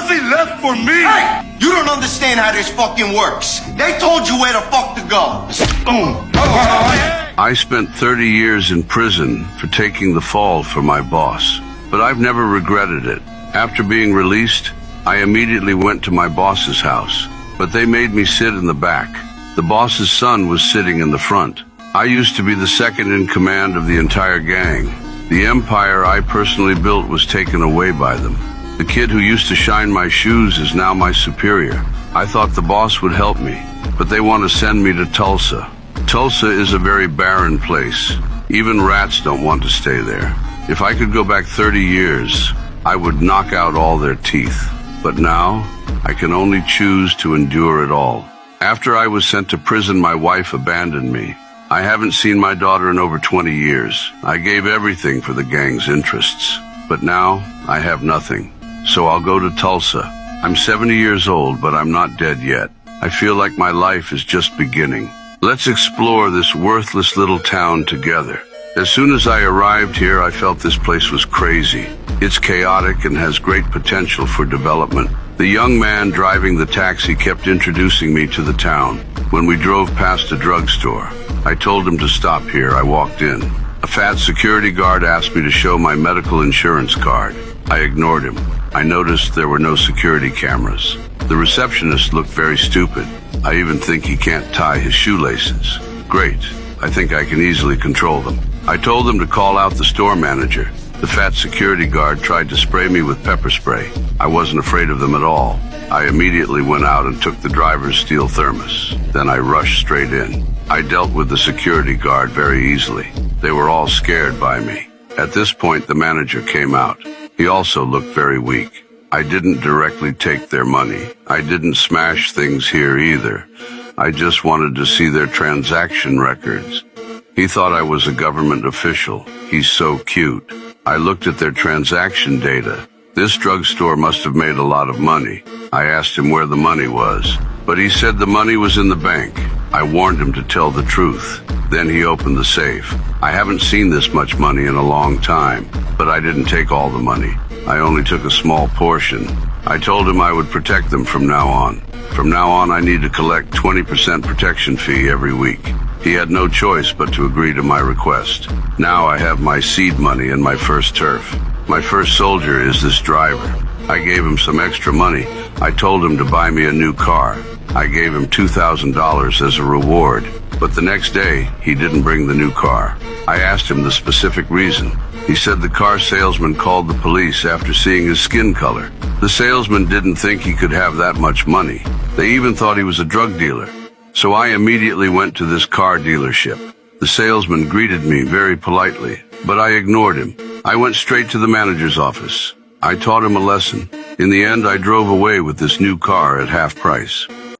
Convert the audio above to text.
nothing left for me. Hey! You don't understand how this fucking works. They told you where the fuck to go. I spent 30 years in prison for taking the fall for my boss, but I've never regretted it. After being released, I immediately went to my boss's house, but they made me sit in the back. The boss's son was sitting in the front. I used to be the second in command of the entire gang. The empire I personally built was taken away by them. The kid who used to shine my shoes is now my superior. I thought the boss would help me, but they want to send me to Tulsa. Tulsa is a very barren place. Even rats don't want to stay there. If I could go back 30 years, I would knock out all their teeth. But now, I can only choose to endure it all. After I was sent to prison, my wife abandoned me. I haven't seen my daughter in over 20 years. I gave everything for the gang's interests. But now, I have nothing. So I'll go to Tulsa. I'm 70 years old, but I'm not dead yet. I feel like my life is just beginning. Let's explore this worthless little town together. As soon as I arrived here, I felt this place was crazy. It's chaotic and has great potential for development. The young man driving the taxi kept introducing me to the town. When we drove past a drugstore, I told him to stop here. I walked in. A fat security guard asked me to show my medical insurance card. I ignored him. I noticed there were no security cameras. The receptionist looked very stupid. I even think he can't tie his shoelaces. Great. I think I can easily control them. I told them to call out the store manager. The fat security guard tried to spray me with pepper spray. I wasn't afraid of them at all. I immediately went out and took the driver's steel thermos. Then I rushed straight in. I dealt with the security guard very easily. They were all scared by me. At this point, the manager came out. He also looked very weak. I didn't directly take their money. I didn't smash things here either. I just wanted to see their transaction records. He thought I was a government official. He's so cute. I looked at their transaction data. This drugstore must have made a lot of money. I asked him where the money was, but he said the money was in the bank. I warned him to tell the truth. Then he opened the safe. I haven't seen this much money in a long time, but I didn't take all the money. I only took a small portion. I told him I would protect them from now on. From now on, I need to collect 20% protection fee every week. He had no choice but to agree to my request. Now I have my seed money and my first turf. My first soldier is this driver. I gave him some extra money. I told him to buy me a new car. I gave him $2,000 as a reward. But the next day, he didn't bring the new car. I asked him the specific reason. He said the car salesman called the police after seeing his skin color. The salesman didn't think he could have that much money. They even thought he was a drug dealer. So I immediately went to this car dealership. The salesman greeted me very politely, but I ignored him. I went straight to the manager's office. I taught him a lesson. In the end, I drove away with this new car at half price.